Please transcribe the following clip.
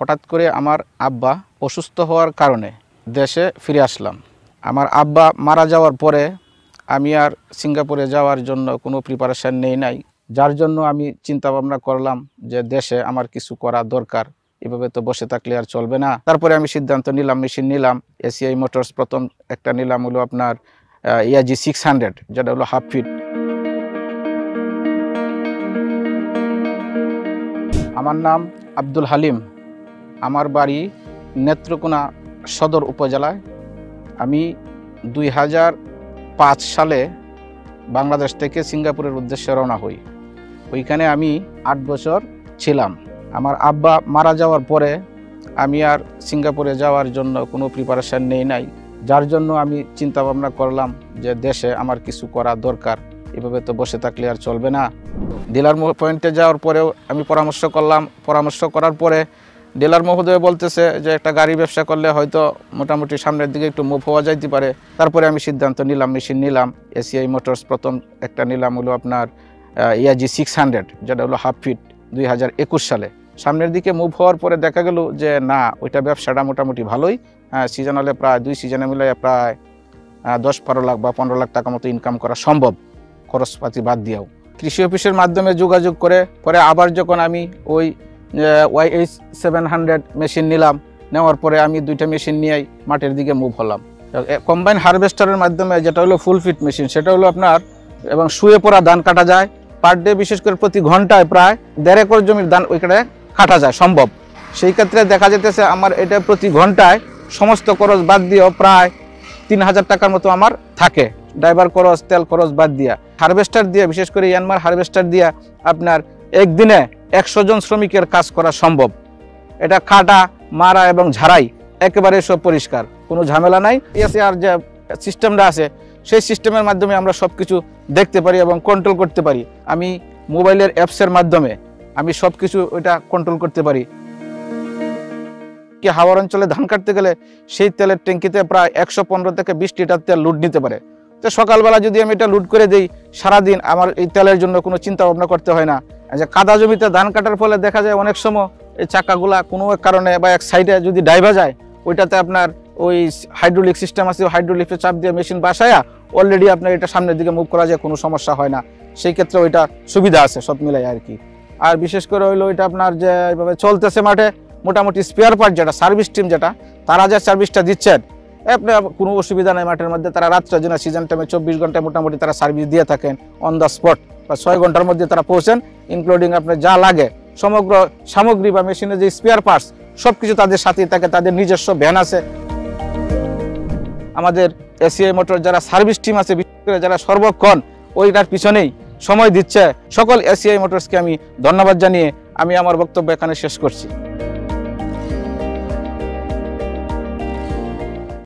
হঠাৎ করে আমার আব্বা অসুস্থ হওয়ার কারণে দেশে ফিরে আসলাম। আমার আব্বা মারা যাওয়ার পরে আমি আর সিঙ্গাপুরে যাওয়ার জন্য কোনো প্রিপারেশন নেই নাই, যার জন্য আমি চিন্তা ভাবনা করলাম যে দেশে আমার কিছু করা দরকার, এভাবে তো বসে থাকলে আর চলবে না। তারপরে আমি সিদ্ধান্ত নিলাম, মেশিন নিলাম। এসিআই মোটরস প্রথম একটা নিলাম হলো আপনার ERG 600, যেটা হলো হাফ ফিট। আমার নাম আব্দুল হালিম, আমার বাড়ি নেত্রকোনা সদর উপজেলায়। আমি 2005 সালে বাংলাদেশ থেকে সিঙ্গাপুরের উদ্দেশ্যে রওনা হই। ওইখানে আমি 8 বছর ছিলাম। আমার আব্বা মারা যাওয়ার পরে আমি আর সিঙ্গাপুরে যাওয়ার জন্য কোনো প্রিপারেশন নেই নাই, যার জন্য আমি চিন্তা ভাবনা করলাম যে দেশে আমার কিছু করা দরকার, এভাবে তো বসে থাকলে আর চলবে না। ডিলার পয়েন্টে যাওয়ার পরেও আমি পরামর্শ করলাম। পরামর্শ করার পরে ডিলার মহোদয় বলতেছে যে একটা গাড়ি ব্যবসা করলে হয়তো মোটামুটি সামনের দিকে একটু মুভ হওয়া যাইতে পারে। তারপরে আমি সিদ্ধান্ত নিলাম, মেশিন নিলাম। এসিআই মোটরস প্রথম একটা নিলাম হলো আপনার ERG 600, যেটা হলো হাফ ফিট, 2021 সালে। সামনের দিকে মুভ হওয়ার পরে দেখা গেল যে না, ওইটা ব্যবসাটা মোটামুটি ভালোই। সিজনালে প্রায় 2 সিজনে মিলে প্রায় 10-12 লাখ বা 15 লাখ টাকা মতো ইনকাম করা সম্ভব, খরচপাতি বাদ দিয়েও। কৃষি অফিসের মাধ্যমে যোগাযোগ করে পরে আবার যখন আমি ওই YH 700 মেশিন নিলাম, নেওয়ার পরে আমি 2টা মেশিন নিয়েই মাঠের দিকে মুভ হলাম। কম্বাইন হারভেস্টারের মাধ্যমে যেটা হলো ফুল ফিট মেশিন, সেটা হলো আপনার এবং শুয়ে পড়া ধান কাটা যায় পার ডে, বিশেষ করে প্রতি ঘন্টায় প্রায় 1.5 একর জমির ধান ওইখানে কাটা যায় সম্ভব। সেই ক্ষেত্রে দেখা যেতেছে আমার এটা প্রতি ঘন্টায় সমস্ত খরচ বাদ দিয়েও প্রায় 3000 টাকার মতো আমার থাকে, ড্রাইভার খরচ, তেল খরচ বাদ দিয়া। হারভেস্টার দিয়ে, বিশেষ করে ইয়ানমার হারভেস্টার দিয়ে আপনার একদিনে 100 জন শ্রমিকের কাজ করা সম্ভব। এটা কাটা, মারা এবং ঝাড়াই একেবারে সব পরিষ্কার, কোনো ঝামেলা নাই। আর যে সিস্টেমটা আছে সেই সিস্টেমের মাধ্যমে আমরা সব কিছু দেখতে পারি এবং কন্ট্রোল করতে পারি। আমি মোবাইলের অ্যাপসের মাধ্যমে আমি সব কিছু ওইটা কন্ট্রোল করতে পারি। কি হাওড় অঞ্চলে ধান কাটতে গেলে সেই তেলের ট্যাঙ্কিতে প্রায় 115 থেকে 20 লিটার তেল লোড নিতে পারে। তো সকালবেলা যদি আমি এটা লোড করে দিই, সারাদিন আমার এই তেলের জন্য কোনো চিন্তা ভাবনা করতে হয় না। যে কাদা জমিতে ধান কাটার ফলে দেখা যায় অনেক সময় এই চাকাগুলা কোনো এক কারণে বা এক সাইডে যদি ডাইভা যায়, ওইটাতে আপনার ওই হাইড্রোলিক সিস্টেম আছে, হাইড্রোলিকের চাপ দিয়ে মেশিন বাসায়া অলরেডি আপনার এটা সামনের দিকে মুভ করা যায়, কোনো সমস্যা হয় না। সেই ক্ষেত্রে ওইটা সুবিধা আছে সব মিলাই আর কি। আর বিশেষ করে হইলো ওইটা আপনার যে এইভাবে চলতেছে মাঠে, মোটামুটি স্পেয়ার পার্ট যেটা সার্ভিস টিম যেটা তারা যে সার্ভিসটা দিচ্ছেন, আপনার কোনো অসুবিধা নেই মাঠের মধ্যে। তারা রাত্রে যেন সিজন টাইমে 24 ঘন্টায় মোটামুটি তারা সার্ভিস দিয়ে থাকেন অন দ্য স্পট, বা 6 ঘন্টার মধ্যে তারা পৌঁছেন, ইনক্লুডিং আপনার যা লাগে সমগ্র সামগ্রী বা মেশিনের যে স্পেয়ার পার্টস সব কিছু তাদের সাথেই থাকে। তাদের নিজস্ব ভ্যান আছে। আমাদের এসিআই মোটর যারা সার্ভিস টিম আছে, বিশেষ করে যারা সর্বক্ষণ ওইটার পিছনেই সময় দিচ্ছে, সকল এসিআই মোটরসকে আমি ধন্যবাদ জানিয়ে আমি আমার বক্তব্য এখানে শেষ করছি।